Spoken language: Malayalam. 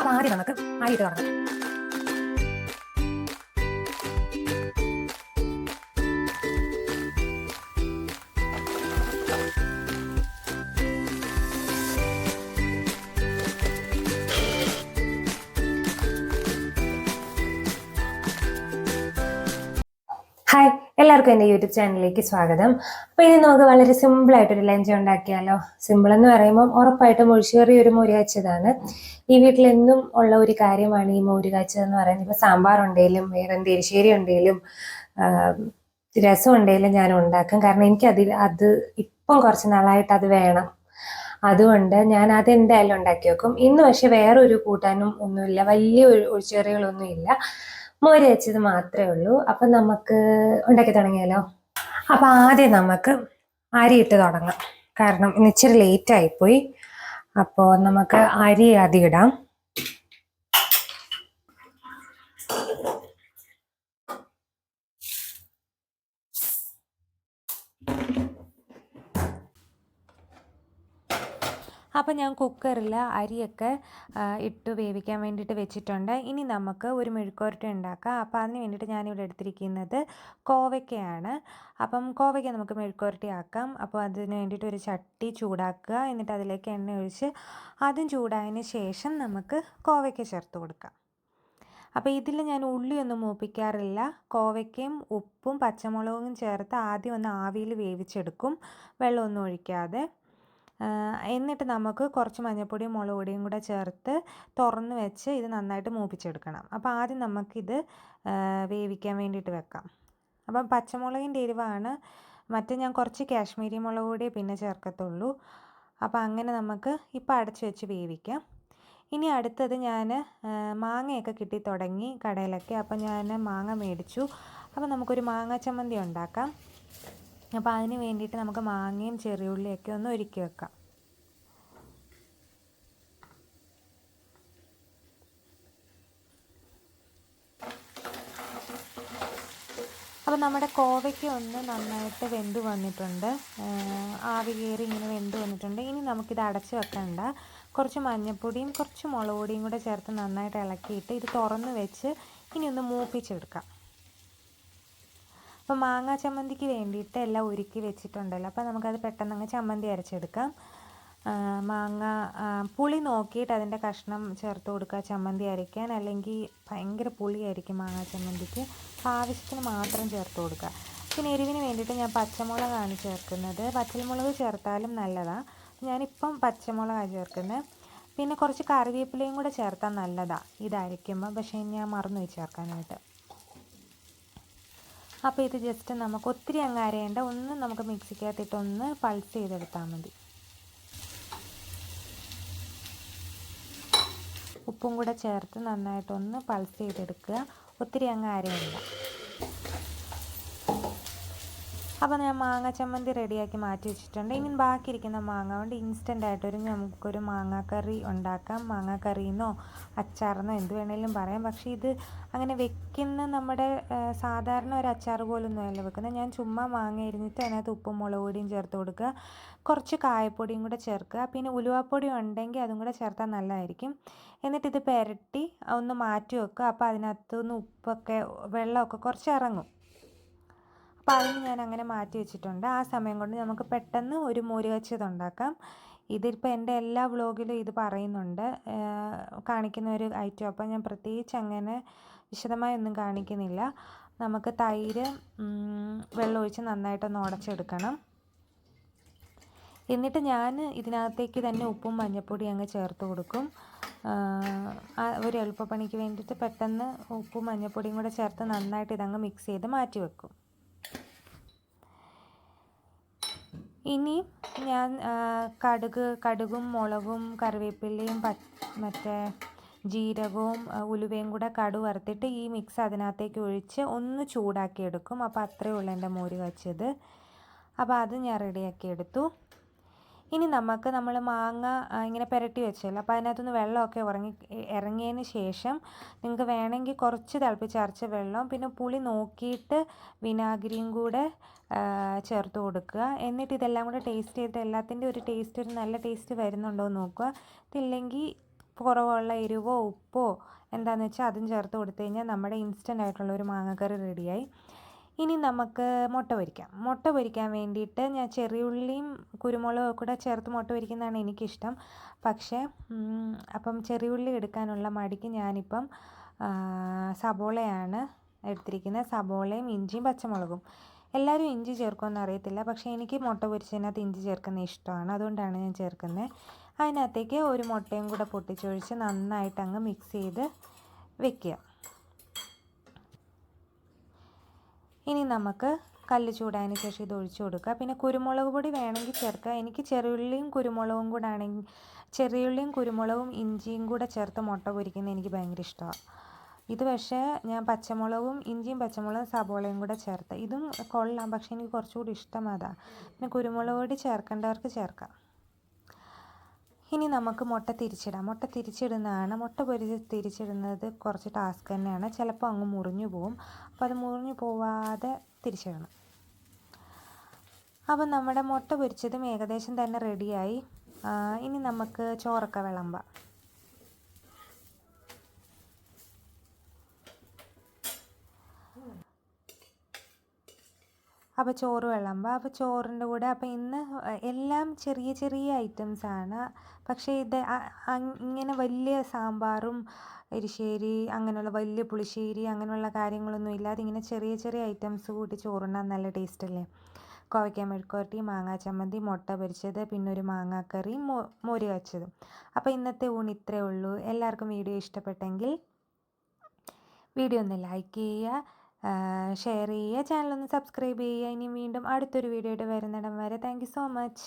അപ്പോൾ ആദ്യം നമുക്ക് അരിയിട്ട് തുടങ്ങാം. ഹായ്, എല്ലാവർക്കും എൻ്റെ യൂട്യൂബ് ചാനലിലേക്ക് സ്വാഗതം. അപ്പോൾ ഇനി നമുക്ക് വളരെ സിമ്പിളായിട്ടൊരു ലഞ്ച് ഉണ്ടാക്കിയാലോ. സിമ്പിളെന്ന് പറയുമ്പം ഉറപ്പായിട്ടും ഒഴിച്ചേറിയ ഒരു മോര് കാച്ചതാണ്. ഈ വീട്ടിലെന്നും ഉള്ള ഒരു കാര്യമാണ് ഈ മോര് കാച്ചതെന്ന് പറയുന്നത്. ഇപ്പോൾ സാമ്പാർ ഉണ്ടെങ്കിലും വേറെ എരിശ്ശേരി ഉണ്ടെങ്കിലും രസം ഉണ്ടെങ്കിലും ഞാൻ ഉണ്ടാക്കും. കാരണം അത് ഇപ്പം കുറച്ച് നാളായിട്ട് അത് വേണം. അതുകൊണ്ട് ഞാൻ അതെന്തായാലും ഉണ്ടാക്കി വെക്കും. ഇന്ന് പക്ഷെ വേറൊരു കൂട്ടാനും ഒന്നുമില്ല, വലിയ ഒഴിച്ചേറികളൊന്നും ഇല്ല, മോര് വെച്ചത് മാത്രമേ ഉള്ളൂ. അപ്പം നമുക്ക് ഉണ്ടാക്കി തുടങ്ങിയാലോ. അപ്പം ആദ്യം നമുക്ക് അരിയിട്ട് തുടങ്ങാം. കാരണം ഇന്ന് ഇച്ചിരി ലേറ്റായിപ്പോയി. അപ്പോൾ നമുക്ക് അരി ആദ്യം ഇടാം. അപ്പോൾ ഞാൻ കുക്കറിൽ അരിയൊക്കെ ഇട്ട് വേവിക്കാൻ വേണ്ടിയിട്ട് വെച്ചിട്ടുണ്ട്. ഇനി നമുക്ക് ഒരു മെഴുക്കുവരട്ടി ഉണ്ടാക്കാം. അപ്പോൾ അതിന് വേണ്ടിയിട്ട് ഞാനിവിടെ എടുത്തിരിക്കുന്നത് കോവയ്ക്കയാണ്. അപ്പം കോവയ്ക്ക നമുക്ക് മെഴുക്കുവരട്ടി ആക്കാം. അപ്പോൾ അതിന് വേണ്ടിയിട്ട് ഒരു ചട്ടി ചൂടാക്കുക. എന്നിട്ട് അതിലേക്ക് എണ്ണ ഒഴിച്ച് അതും ചൂടായതിന് ശേഷം നമുക്ക് കോവയ്ക്ക ചേർത്ത് കൊടുക്കാം. അപ്പോൾ ഇതിൽ ഞാൻ ഉള്ളിയൊന്നും മൂപ്പിക്കാറില്ല. കോവയ്ക്കയും ഉപ്പും പച്ചമുളകും ചേർത്ത് ആദ്യം ഒന്ന് ആവിയിൽ വേവിച്ചെടുക്കും, വെള്ളമൊന്നും ഒഴിക്കാതെ. എന്നിട്ട് നമുക്ക് കുറച്ച് മഞ്ഞൾപ്പൊടിയും മുളക് പൊടിയും കൂടെ ചേർത്ത് തുറന്ന് വെച്ച് ഇത് നന്നായിട്ട് മൂപ്പിച്ചെടുക്കണം. അപ്പോൾ ആദ്യം നമുക്കിത് വേവിക്കാൻ വേണ്ടിയിട്ട് വെക്കാം. അപ്പം പച്ചമുളകിൻ്റെ എരിവാണ്, മറ്റേ ഞാൻ കുറച്ച് കാശ്മീരി മുളക് പൊടി പിന്നെ ചേർക്കത്തുള്ളൂ. അപ്പോൾ അങ്ങനെ നമുക്ക് ഇപ്പോൾ അടച്ച് വെച്ച് വേവിക്കാം. ഇനി അടുത്തത് ഞാൻ മാങ്ങയൊക്കെ കിട്ടി തുടങ്ങി കടയിലൊക്കെ. അപ്പോൾ ഞാൻ മാങ്ങ മേടിച്ചു. അപ്പോൾ നമുക്കൊരു മാങ്ങ ചമ്മന്തി ഉണ്ടാക്കാം. അപ്പോൾ അതിന് വേണ്ടിയിട്ട് നമുക്ക് മാങ്ങയും ചെറിയുള്ളിയൊക്കെ ഒന്ന് ഒരുക്കി വെക്കാം. അപ്പോൾ നമ്മുടെ കോവയ്ക്ക് ഒന്ന് നന്നായിട്ട് വെന്ത് വന്നിട്ടുണ്ട്, ആവി കയറി ഇങ്ങനെ വെന്ത് വന്നിട്ടുണ്ട്. ഇനി നമുക്കിത് അടച്ച് വെക്കണ്ട. കുറച്ച് മഞ്ഞൾപ്പൊടിയും കുറച്ച് മുളക് പൊടിയും കൂടെ ചേർത്ത് നന്നായിട്ട് ഇളക്കിയിട്ട് ഇത് തുറന്ന് വെച്ച് ഇനി ഒന്ന് മൂപ്പിച്ചെടുക്കാം. അപ്പോൾ മാങ്ങ ചമ്മന്തിക്ക് വേണ്ടിയിട്ട് എല്ലാം ഒരുക്കി വെച്ചിട്ടുണ്ടല്ലോ. അപ്പോൾ നമുക്കത് പെട്ടെന്ന് അങ്ങ് ചമ്മന്തി അരച്ചെടുക്കാം. മാങ്ങ പുളി നോക്കിയിട്ട് അതിൻ്റെ കഷ്ണം ചേർത്ത് കൊടുക്കുക ചമ്മന്തി അരയ്ക്കാൻ, അല്ലെങ്കിൽ ഭയങ്കര പുളിയായിരിക്കും മാങ്ങ ചമ്മന്തിക്ക്. ആവശ്യത്തിന് മാത്രം ചേർത്ത് കൊടുക്കുക. പിന്നെ എരിവിന് വേണ്ടിയിട്ട് ഞാൻ പച്ചമുളകാണ് ചേർക്കുന്നത്. പച്ചമുളക് ചേർത്താലും നല്ലതാണ്. ഞാനിപ്പം പച്ചമുളകാണ് ചേർക്കുന്നത്. പിന്നെ കുറച്ച് കറിവേപ്പിലയും കൂടെ ചേർത്താൽ നല്ലതാണ് ഇതരയ്ക്കുമ്പോൾ, പക്ഷേ ഞാൻ മറന്നുപോയി ചേർക്കാനായിട്ട്. അപ്പോൾ ഇത് ജസ്റ്റ് നമുക്ക് ഒത്തിരി അങ്ങ് അരയേണ്ട, ഒന്ന് നമുക്ക് മിക്സിക്കകത്തിട്ട് ഒന്ന് പൾസ് ചെയ്തെടുത്താൽ മതി. ഉപ്പും കൂടെ ചേർത്ത് നന്നായിട്ടൊന്ന് പൾസ് ചെയ്തെടുക്കുക, ഒത്തിരി അങ്ങ് അരയണ്ട. അപ്പോൾ ഞാൻ മാങ്ങ ചമ്മന്തി റെഡിയാക്കി മാറ്റി വെച്ചിട്ടുണ്ട്. ഇനി ബാക്കിയിരിക്കുന്ന മാങ്ങ കൊണ്ട് ഇൻസ്റ്റൻ്റായിട്ടൊരു നമുക്കൊരു മാങ്ങാക്കറി ഉണ്ടാക്കാം. മാങ്ങാക്കറിയെന്നോ അച്ചാറെന്നോ എന്ത് വേണേലും പറയാം. പക്ഷേ ഇത് അങ്ങനെ വെക്കുന്ന നമ്മുടെ സാധാരണ ഒരു അച്ചാർ പോലൊന്നും അല്ല വെക്കുന്നത്. ഞാൻ ചുമ്മാ മാങ്ങ അരിഞ്ഞിട്ട് അതിനകത്ത് ഉപ്പും മുളക് പൊടിയും ചേർത്ത് കൊടുക്കുക, കുറച്ച് കായപ്പൊടിയും കൂടെ ചേർക്കുക, പിന്നെ ഉലുവാപ്പൊടി ഉണ്ടെങ്കിൽ അതും കൂടെ ചേർത്താൽ നല്ലതായിരിക്കും. എന്നിട്ടിത് പുരട്ടി ഒന്ന് മാറ്റി വെക്കുക. അപ്പോൾ അതിനകത്തുനിന്ന് ഉപ്പൊക്കെ വെള്ളമൊക്കെ കുറച്ച് ഇറങ്ങും. അപ്പോൾ അതിന് ഞാൻ അങ്ങനെ മാറ്റി വെച്ചിട്ടുണ്ട്. ആ സമയം കൊണ്ട് നമുക്ക് പെട്ടെന്ന് ഒരു മോര് കാച്ചിയത് ഉണ്ടാക്കാം. ഇതിപ്പോൾ എൻ്റെ എല്ലാ വ്ളോഗിലും ഇത് പറയുന്നുണ്ട്, കാണിക്കുന്ന ഒരു ഐറ്റം. അപ്പോൾ ഞാൻ പ്രത്യേകിച്ച് അങ്ങനെ വിശദമായി ഒന്നും കാണിക്കുന്നില്ല. നമുക്ക് തൈര് വെള്ളം ഒഴിച്ച് നന്നായിട്ടൊന്ന് ഉടച്ചെടുക്കണം. എന്നിട്ട് ഞാൻ ഇതിനകത്തേക്ക് തന്നെ ഉപ്പും മഞ്ഞൾപ്പൊടി അങ്ങ് ചേർത്ത് കൊടുക്കും. ഒരു എളുപ്പപ്പണിക്ക് വേണ്ടിയിട്ട് പെട്ടെന്ന് ഉപ്പും മഞ്ഞൾപ്പൊടിയും കൂടെ ചേർത്ത് നന്നായിട്ട് ഇതങ്ങ് മിക്സ് ചെയ്ത് മാറ്റി വെക്കും. ഇനി ഞാൻ കടുകും മുളകും കറിവേപ്പിലയും മറ്റേ ജീരകവും ഉലുവയും കൂടെ കടുക് വറുത്തിട്ട് ഈ മിക്സ് അതിനകത്തേക്ക് ഒഴിച്ച് ഒന്ന് ചൂടാക്കി എടുക്കും. അപ്പോൾ അത്രയേ ഉള്ളൂ എൻ്റെ മോര് കാച്ചിയത്. അപ്പോൾ അത് ഞാൻ റെഡിയാക്കി എടുത്തു. ഇനി നമ്മൾ മാങ്ങ ഇങ്ങനെ പുരട്ടി വെച്ചല്ലോ, അപ്പോൾ അതിനകത്തുനിന്ന് വെള്ളമൊക്കെ ഇറങ്ങിയതിന് ശേഷം നിങ്ങൾക്ക് വേണമെങ്കിൽ കുറച്ച് തിളപ്പിച്ചരച്ച വെള്ളം പിന്നെ പുളി നോക്കിയിട്ട് വിനാഗിരിയും കൂടെ ചേർത്ത് കൊടുക്കുക. എന്നിട്ട് ഇതെല്ലാം കൂടെ ടേസ്റ്റ് ചെയ്തിട്ട് എല്ലാത്തിൻ്റെ ഒരു ടേസ്റ്റ്, ഒരു നല്ല ടേസ്റ്റ് വരുന്നുണ്ടോ എന്ന് നോക്കുക. ഇതില്ലെങ്കിൽ കുറവുള്ള എരിവോ ഉപ്പോ എന്താണെന്ന് വെച്ചാൽ അതും ചേർത്ത് കൊടുത്തു കഴിഞ്ഞാൽ നമ്മുടെ ഇൻസ്റ്റൻ്റ് ആയിട്ടുള്ള ഒരു മാങ്ങക്കറി റെഡിയായി. ഇനി നമുക്ക് മുട്ട പൊരിക്കാം. മുട്ട പൊരിക്കാൻ വേണ്ടിയിട്ട് ഞാൻ ചെറിയുള്ളിയും കുരുമുളകും കൂടെ ചേർത്ത് മുട്ട പൊരിക്കുന്നതാണ് എനിക്കിഷ്ടം. പക്ഷേ അപ്പം ചെറിയുള്ളി എടുക്കാനുള്ള മടിക്ക് ഞാനിപ്പം സബോളയാണ് എടുത്തിരിക്കുന്നത്. സബോളയും ഇഞ്ചിയും പച്ചമുളകും. എല്ലാവരും ഇഞ്ചി ചേർക്കുമെന്ന് അറിയത്തില്ല, പക്ഷേ എനിക്ക് മുട്ട പൊരിച്ചതിനകത്ത് ഇഞ്ചി ചേർക്കുന്നത് ഇഷ്ടമാണ്, അതുകൊണ്ടാണ് ഞാൻ ചേർക്കുന്നത്. അതിനകത്തേക്ക് ഒരു മുട്ടയും കൂടെ പൊട്ടിച്ചൊഴിച്ച് നന്നായിട്ട് അങ്ങ് മിക്സ് ചെയ്ത് വെക്കുക. ഇനി നമുക്ക് കല്ല് ചൂടായതിന് ശേഷം ഇത് ഒഴിച്ചു കൊടുക്കുക. പിന്നെ കുരുമുളക് പൊടി വേണമെങ്കിൽ ചേർക്കുക. എനിക്ക് ചെറിയുള്ളിയും കുരുമുളകും കൂടെ ആണെങ്കിൽ ചെറിയുള്ളിയും കുരുമുളകും ഇഞ്ചിയും കൂടെ ചേർത്ത് മുട്ട പൊരിക്കുന്നത് എനിക്ക് ഭയങ്കര ഇഷ്ടമാണ്. ഇത് പക്ഷേ ഞാൻ പച്ചമുളകും ഇഞ്ചിയും പച്ചമുളകും സബോളയും കൂടെ ചേർത്ത് ഇതും കൊള്ളാം, പക്ഷേ എനിക്ക് കുറച്ചുകൂടി ഇഷ്ടം അതാണ്. പിന്നെ കുരുമുളക് പൊടി ചേർക്കേണ്ടവർക്ക് ചേർക്കാം. ഇനി നമുക്ക് മുട്ട തിരിച്ചിടാം. മുട്ട തിരിച്ചിടുന്നതാണ്, മുട്ട പൊരിച്ച് തിരിച്ചിടുന്നത് കുറച്ച് ടാസ്ക് തന്നെയാണ്. ചിലപ്പോൾ അങ്ങ് മുറിഞ്ഞു പോവും. അപ്പോൾ അത് മുറിഞ്ഞു പോവാതെ തിരിച്ചിടണം. അപ്പം നമ്മുടെ മുട്ട പൊരിച്ചതും ഏകദേശം തന്നെ റെഡിയായി. ഇനി നമുക്ക് ചോറൊക്കെ വിളമ്പാം. അപ്പോൾ ചോറ് വിളമ്പാം. അപ്പോൾ ചോറിൻ്റെ കൂടെ അപ്പോൾ ഇന്ന് എല്ലാം ചെറിയ ചെറിയ ഐറ്റംസാണ്. പക്ഷേ ഇത് ഇങ്ങനെ വലിയ സാമ്പാറും എരിശ്ശേരി അങ്ങനെയുള്ള വലിയ പുളിശ്ശേരി അങ്ങനെയുള്ള കാര്യങ്ങളൊന്നും ഇല്ലാതെ ഇങ്ങനെ ചെറിയ ചെറിയ ഐറ്റംസ് കൂട്ടി ചോറുണ്ണാൻ നല്ല ടേസ്റ്റ് അല്ലേ. കോവയ്ക്ക മെഴുക്കുവരട്ടി, മാങ്ങാ ചമ്മന്തി, മുട്ട പൊരിച്ചത്, പിന്നെ ഒരു മാങ്ങാക്കറിയും മോര് കാച്ചതും. അപ്പോൾ ഇന്നത്തെ ഊണ് ഇത്രയേ ഉള്ളൂ. എല്ലാവർക്കും വീഡിയോ ഇഷ്ടപ്പെട്ടെങ്കിൽ വീഡിയോ ഒന്ന് ലൈക്ക് ചെയ്യുക, ഷെയർ ചെയ്യുക, ചാനലൊന്ന് സബ്സ്ക്രൈബ് ചെയ്യുക. ഇനി വീണ്ടും അടുത്തൊരു വീഡിയോ ആയിട്ട് വരുന്നിടം വരെ താങ്ക് യു സോ മച്ച്.